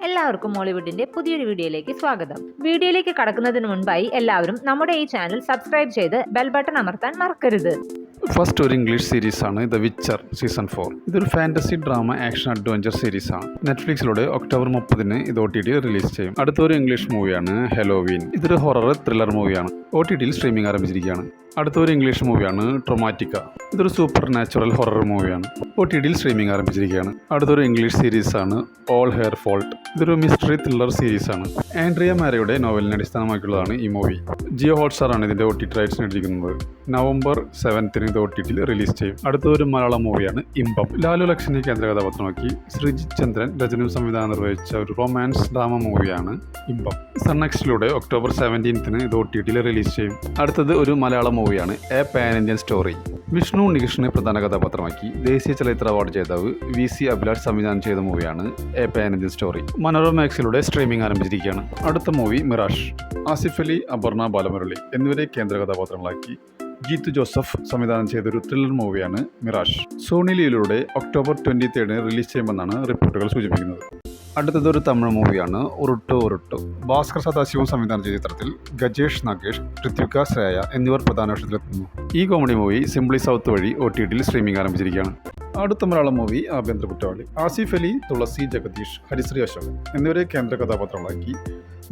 എല്ലാവർക്കും മോളിവുഡിന്റെ പുതിയൊരു വീഡിയോയിലേക്ക് സ്വാഗതം. വീഡിയോയിലേക്ക് കടക്കുന്നതിന് മുൻപായി എല്ലാവരും നമ്മുടെ ഈ ചാനൽ സബ്സ്ക്രൈബ് ചെയ്ത് ബെൽ ബട്ടൺ അമർത്താൻ മറക്കരുത്. ഫസ്റ്റ് ഒരു ഇംഗ്ലീഷ് സീരീസ് ആണ് ദ വിച്ചർ സീസൺ 4. ഇതൊരു fantasy drama action adventure series ആണ്. നെറ്റ്ഫ്ലിക്സിലൂടെ ഒക്ടോബർ 30 ഇത് OTT റിലീസ് ചെയ്യും. അടുത്തൊരു ഇംഗ്ലീഷ് മൂവിയാണ് ഹെലോവീൻ. ഇതൊരു ഹൊറർ ത്രില്ലർ മൂവിയാണ്. OTT സ്ട്രീമിംഗ് ആരംഭിച്ചിരിക്കുകയാണ്. അടുത്തൊരു ഇംഗ്ലീഷ് മൂവിയാണ് ട്രോമാറ്റിക്ക. ഇതൊരു സൂപ്പർ നാച്ചുറൽ ഹൊറർ മൂവിയാണ്. OTT സ്ട്രീമിംഗ് ആരംഭിച്ചിരിക്കുകയാണ്. അടുത്തൊരു ഇംഗ്ലീഷ് സീരീസ് ആണ് ഓൾ ഹെയർ ഫോൾട്ട്. ഇതൊരു മിസ്റ്ററി ത്രില്ലർ സീരീസ് ആണ്. ആൻഡ്രിയ മാരയുടെ നോവലിനെ അടിസ്ഥാനമാക്കിയുള്ളതാണ് ഈ മൂവി. ജിയോ ഹോട്ട്സ്റ്റാർ ആണ് ഇതിന്റെ OTT റൈറ്റ്സ് നേടിയിരിക്കുന്നത്. നവംബർ 7 ഇത് OTT റിലീസ് ചെയ്യും. അടുത്തൊരു മലയാളം മൂവിയാണ് ഇമ്പം. ലാലു ലക്ഷ്മി കേന്ദ്ര കഥാപാത്രമാക്കി ശ്രീജിത് ചന്ദ്രൻ രചനയും സംവിധാനം നിർവഹിച്ച ഒരു റൊമാൻസ് ഡ്രാമ മൂവിയാണ് ഇമ്പം. സൺനെക്സ്റ്റിലൂടെ ഒക്ടോബർ 17 ഇത് OTT റിലീസ് ചെയ്യും. അടുത്തത് ഒരു മലയാളം മൂവിയാണ് a pan Indian story. Vishnu ഉണ്ണികൃഷ്ണനെ പ്രധാന കഥാപാത്രമാക്കി ദേശീയ ചലച്ചിത്ര അവാർഡ് ജേതാവ് VC അഭിലാഷ് സംവിധാനം ചെയ്ത മൂവിയാണ് a pan Indian story. Manorama streaming ആരംഭിച്ചിരിക്കുകയാണ്. അടുത്ത മൂവി മിറാഷ്. ആസിഫ് അലി, അപർണ ബാലമുരളി എന്നിവരെ കേന്ദ്ര കഥാപാത്രങ്ങളാക്കി ജീത്തു ജോസഫ് സംവിധാനം ചെയ്തൊരു ത്രില്ലർ മൂവിയാണ് മിറാഷ്. സോണി ലീവിലൂടെ ഒക്ടോബർ 23 റിലീസ് ചെയ്യുമെന്നാണ് റിപ്പോർട്ടുകൾ സൂചിപ്പിക്കുന്നത്. അടുത്തതൊരു തമിഴ് മൂവിയാണ് ഉരുട്ടു ഉരുട്ടു. ഭാസ്കർ സദാശിവം സംവിധാനം ചെയ്ത ചിത്രത്തിൽ ഗജേഷ് നാഗേഷ്, ഋത്വിക, ശ്രേയ എന്നിവർ പ്രധാന വേഷത്തിലെത്തുന്നു. ഈ കോമഡി മൂവി സിംപ്ലി സൗത്ത് വഴി OTT സ്ട്രീമിംഗ് ആരംഭിച്ചിരിക്കുകയാണ്. അടുത്ത മലയാളം മൂവി ആഭ്യന്തര കുറ്റവാളി. ആസിഫ് അലി, തുളസി ജഗദീഷ്, ഹരിശ്രീ അശോകൻ എന്നിവരെ കേന്ദ്ര കഥാപാത്രങ്ങളാക്കി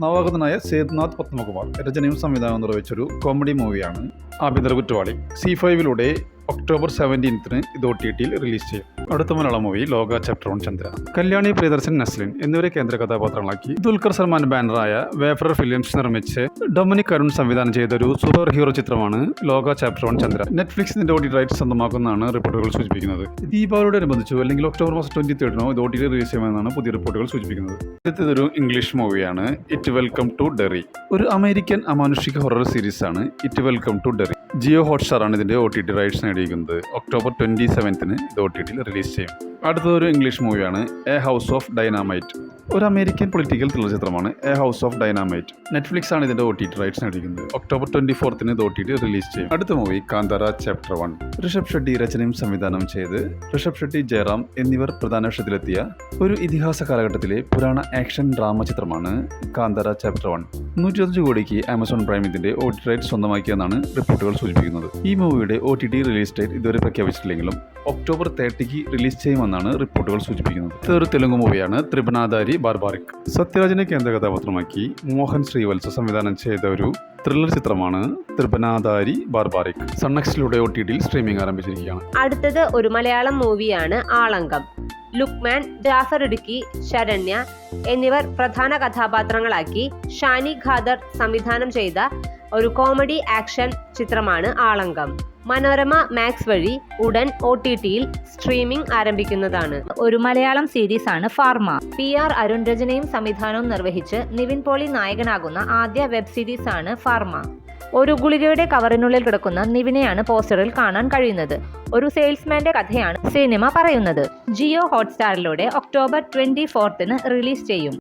നവാഗതനായ സേതുനാഥ് പത്മകുമാർ രചനയും സംവിധാനവും നിർവഹിച്ചൊരു കോമഡി മൂവിയാണ് ആഭ്യന്തര കുറ്റവാളി. C5 ഒക്ടോബർ 17 ഇത് OTT റിലീസ് ചെയ്യും. അടുത്ത മലയാളം മൂവി ലോക ചാപ്റ്റർ 1 ചന്ദ്ര. കല്യാണി പ്രിയദർശൻ, നസ്ലിൻ എന്നിവരെ കേന്ദ്ര കഥാപാത്രങ്ങളാക്കി ദുൽഖർ സൽമാൻ ബാനറായ വേഫർ ഫിലിംസ് നിർമ്മിച്ച് ഡൊമിനിക് അരുൺ സംവിധാനം ചെയ്ത ഒരു സൂപ്പർ ഹീറോ ചിത്രമാണ് ലോക ചാപ്റ്റർ 1 ചന്ദ്ര. നെറ്റ്ഫ്ലിക്സ് ഇതിന്റെ OTT റൈറ്റ്സ് സ്വന്തമാക്കുന്നതാണ് റിപ്പോർട്ടുകൾ സൂചിപ്പിക്കുന്നത്. ദീപാവലിയോടനുബന്ധിച്ചു അല്ലെങ്കിൽ ഒക്ടോബർ 23 ഇത് OTT റിലീസ് ചെയ്യുമെന്നാണ് പുതിയ റിപ്പോർട്ടുകൾ സൂചിപ്പിക്കുന്നത്. അടുത്തതൊരു ഇംഗ്ലീഷ് മൂവിയാണ് ഇറ്റ് വെൽക്കം ടു ഡെറി. ഒരു അമേരിക്കൻ അമാനുഷിക ഹൊറർ സീരീസ് ആണ് it welcome to Derry. Jio Hotstar ആണ് ഇതിന്റെ OTT റൈറ്റ്സ് നേടിയിരിക്കുന്നത്. ഒക്ടോബർ 27 ഇത് OTT റിലീസ് ചെയ്യും. അടുത്തൊരു ഇംഗ്ലീഷ് മൂവിയാണ് എ ഹൗസ് ഓഫ് ഡൈനാമൈറ്റ്. ഒരു അമേരിക്കൻ പൊളിറ്റിക്കൽ ത്രില്ലർ ചിത്രമാണ് A house of dynamite. Netflix ആണ് ഇതിന്റെ OTT റൈറ്റ്സ് നേടിയിരിക്കുന്നത്. ഒക്ടോബർ 24 ഇത് OTT റിലീസ് ചെയ്യും. അടുത്ത മൂവി കാന്താര ചാപ്റ്റർ 1. ഋഷഭ് ഷെട്ടി രചനയും സംവിധാനം ചെയ്ത് ഋഷഭ് ഷെട്ടി, ജയറാം എന്നിവർ പ്രധാന വേഷത്തിലെത്തിയ ഒരു ഇതിഹാസ കാലഘട്ടത്തിലെ പുരാണ ആക്ഷൻ ഡ്രാമ ചിത്രമാണ് കാന്താര ചാപ്റ്റർ 1. 125 കോടിക്ക് ആമസോൺ പ്രൈം ഇതിന്റെ OTT റൈറ്റ്സ് സ്വന്തമാക്കിയെന്നാണ് റിപ്പോർട്ടുകൾ സൂചിപ്പിക്കുന്നത്. ഈ മൂവിയുടെ OTT റിലീസ് ഡേറ്റ് ഇതുവരെ പ്രഖ്യാപിച്ചിട്ടില്ലെങ്കിലും ഒക്ടോബർ 30 റിലീസ് ചെയ്യുമെന്നാണ് റിപ്പോർട്ടുകൾ സൂചിപ്പിക്കുന്നത്. ഇതൊരു തെലുങ്ക് മൂവിയാണ് ത്രിപുനാധാരി ബാർബാറിക്. സത്യരാജിനെ കേന്ദ്ര കഥാപാത്രമാക്കി മോഹൻ ശ്രീവത്സ സംവിധാനം ചെയ്ത ഒരു ത്രില്ലർ ചിത്രമാണ് ത്രിപുനാധാരി ബാർബാറിക്. സൺനെക്സ്റ്റിലൂടെ OTT സ്ട്രീമിംഗ് ആരംഭിച്ചിരിക്കുകയാണ്. അടുത്തത് ഒരു മലയാളം മൂവിയാണ് ആളങ്കം. ലുക്മാൻ, ജാഫർ ഇടുക്കി, ശരണ്യ എന്നിവർ പ്രധാന കഥാപാത്രങ്ങളാക്കി ഷാനി ഖാദർ സംവിധാനം ചെയ്ത ഒരു കോമഡി ആക്ഷൻ ചിത്രമാണ് ആളങ്കം. മനോരമ മാക്സ് വഴി ഉടൻ OTT സ്ട്രീമിംഗ് ആരംഭിക്കുന്നതാണ്. ഒരു മലയാളം സീരീസ് ആണ് ഫാർമ. PR അരുൺ രചനയും സംവിധാനവും നിർവഹിച്ച് നിവിൻ പോളി നായകനാകുന്ന ആദ്യ വെബ് സീരീസ് ആണ് ഫാർമ. ഒരു ഗുളികയുടെ കവറിനുള്ളിൽ കിടക്കുന്ന നിവിനെയാണ് പോസ്റ്ററിൽ കാണാൻ കഴിയുന്നത്. ഒരു സെയിൽസ്മാന്റെ കഥയാണ് സിനിമ പറയുന്നത്. ജിയോ ഹോട്ട്സ്റ്റാറിലൂടെ ഒക്ടോബർ 24 റിലീസ് ചെയ്യും.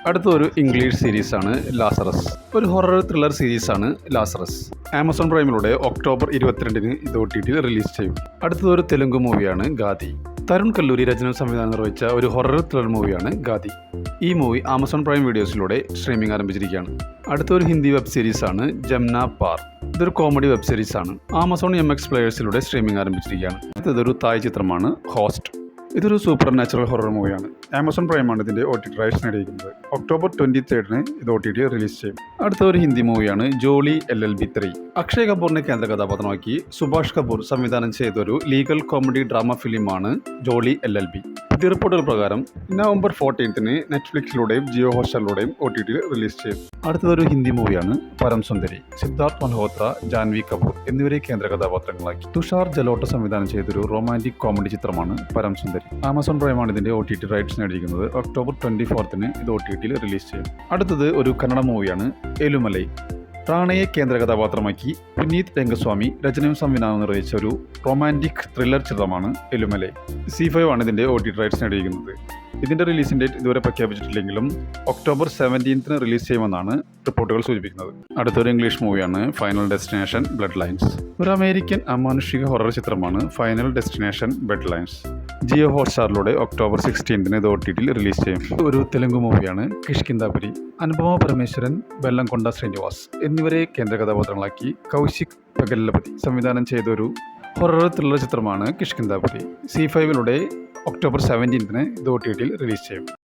അടുത്തൊരു ഇംഗ്ലീഷ് സീരീസ് ആണ് ലാസറസ്. ഒരു ഹൊറർ ത്രില്ലർ സീരീസ് ആണ് ലാസറസ്. ആമസോൺ പ്രൈമിലൂടെ ഒക്ടോബർ 22 ഇത് OTT റിലീസ് ചെയ്യും. അടുത്തതൊരു തെലുങ്ക് മൂവിയാണ് ഗാദി. തരുൺ കല്ലൂരി രചന സംവിധാനം നിർവഹിച്ച ഒരു ഹൊറർ ത്രില്ലർ മൂവിയാണ് ഗാദി. ഈ മൂവി ആമസോൺ പ്രൈം വീഡിയോസിലൂടെ സ്ട്രീമിംഗ് ആരംഭിച്ചിരിക്കുകയാണ്. അടുത്തൊരു ഹിന്ദി വെബ് സീരീസ് ആണ് ജംന പാർ. ഇതൊരു കോമഡി വെബ് സീരീസ് ആണ്. ആമസോൺ MX പ്ലേയേഴ്സിലൂടെ സ്ട്രീമിംഗ് ആരംഭിച്ചിരിക്കുകയാണ്. അടുത്തതൊരു തായ് ചിത്രമാണ് ഹോസ്റ്റ്. ഇതൊരു സൂപ്പർ നാച്ചുറൽ ഹൊറർ മൂവിയാണ്. ആമസോൺ പ്രൈമാണ് ഇതിന്റെ OTT റൈറ്റ്സ് നേടിയിരിക്കുന്നത്. ഒക്ടോബർ 23 ഇത് OTT റിലീസ് ചെയ്യും. അടുത്ത ഒരു ഹിന്ദി മൂവിയാണ് ജോളി LLB 3. അക്ഷയ് കപൂറിനെ കേന്ദ്ര കഥാപാത്രമാക്കി സുഭാഷ് കപൂർ സംവിധാനം ചെയ്തൊരു ലീഗൽ കോമഡി ഡ്രാമ ഫിലിമാണ് ജോളി LLB. പുതിയ റിപ്പോർട്ടുകൾ പ്രകാരം നവംബർ 14 നെറ്റ്ഫ്ലിക്സിലൂടെയും ജിയോ ഹോട്ട്സ്റ്റാറിലൂടെയും OTT റിലീസ് ചെയ്യും. അടുത്തതൊരു ഹിന്ദി മൂവിയാണ് പരം സുന്ദരി. സിദ്ധാർത്ഥ് മൽഹോത്ര, ജാൻവി കപൂർ എന്നിവരെ കേന്ദ്ര കഥാപാത്രങ്ങളാക്കി തുഷാർ ജലോട്ട സംവിധാനം ചെയ്തൊരു റൊമാൻറ്റിക് കോമഡി ചിത്രമാണ് പരം സുന്ദരി. ആമസോൺ പ്രൈമാണ് ഇതിന്റെ OTT റൈറ്റ്സ് നേടിയിരിക്കുന്നത്. ഒക്ടോബർ 24 ഇത് OTT റിലീസ് ചെയ്യും. അടുത്തത് ഒരു കന്നഡ മൂവിയാണ് എലുമലൈ. റാണയെ കേന്ദ്ര കഥാപാത്രമാക്കി പുനീത് രംഗസ്വാമി രചനയും സംവിധാനവും നിർവഹിച്ച ഒരു റൊമാൻറ്റിക് ത്രില്ലർ ചിത്രമാണ് എലുമലൈ. C5 ആണ് ഇതിന്റെ OTT റൈറ്റ്സ് നേടിയിരിക്കുന്നത്. ഇതിൻ്റെ റിലീസിംഗ് ഡേറ്റ് ഇതുവരെ പ്രഖ്യാപിച്ചിട്ടില്ലെങ്കിലും ഒക്ടോബർ 17 റിലീസ് ചെയ്യുമെന്നാണ് റിപ്പോർട്ടുകൾ സൂചിപ്പിക്കുന്നത്. അടുത്തൊരു ഇംഗ്ലീഷ് മൂവിയാണ് ഫൈനൽ ഡെസ്റ്റിനേഷൻ ബ്ലഡ് ലൈൻസ്. ഒരു അമേരിക്കൻ അമാനുഷിക ഹൊറർ ചിത്രമാണ് Final Destination Bloodlines. Jio ഹോട്ട്സ്റ്റാറിലൂടെ ഒക്ടോബർ 16 ഇത് OTT റിലീസ് ചെയ്യും. ഒരു തെലുങ്ക് മൂവിയാണ് കിഷ്കിന്ധാപുരി. അനുപമ പരമേശ്വരൻ, വെല്ലംകൊണ്ട ശ്രീനിവാസ് എന്നിവരെ കേന്ദ്ര കഥാപാത്രങ്ങളാക്കി കൗശിക് പഗല്ലപതി സംവിധാനം ചെയ്തൊരു ഹൊറർ ത്രില്ലർ ചിത്രമാണ് കിഷ്കിന്ധാപുരി. C5 ഒക്ടോബർ 17 ഇത് OTT റിലീസ് ചെയ്യും.